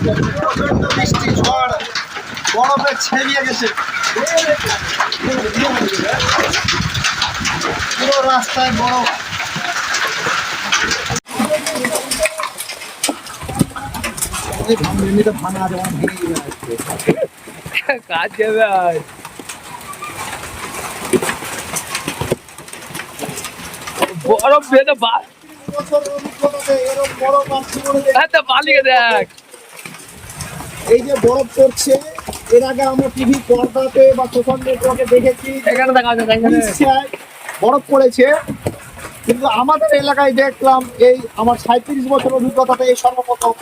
প্রচন্ড বৃষ্টি ঝড় বরফে ছেড়িয়ে গেছে পুরো রাস্তায় বরফ। ভাঙা যেমন ভেঙে কাজ যাবে আর বরফ বেঁধে বালিকে দেখ এই যে বরফ পড়ছে এর আগে আমরা টিভি পর্দাতে বা সোশ্যাল নেটওয়ার্কে দেখেছি এখানে দেখা যাচ্ছে উড়িষ্যায় বরফ পড়েছে, কিন্তু আমাদের এলাকায় দেখলাম এই আমার 37 বছর অভিজ্ঞতাতে এই সর্বপ্রথম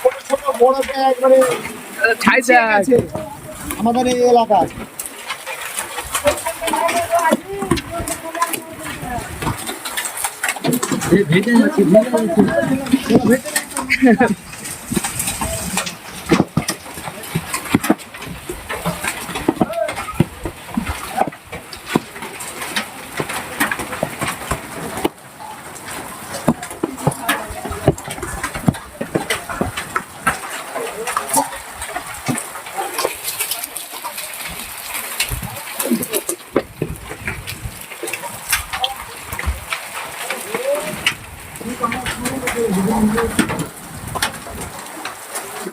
ছোট ছোট বরফে একবারে ছাইছে আমাদের এই এলাকায়। ভেটে যাচ্ছে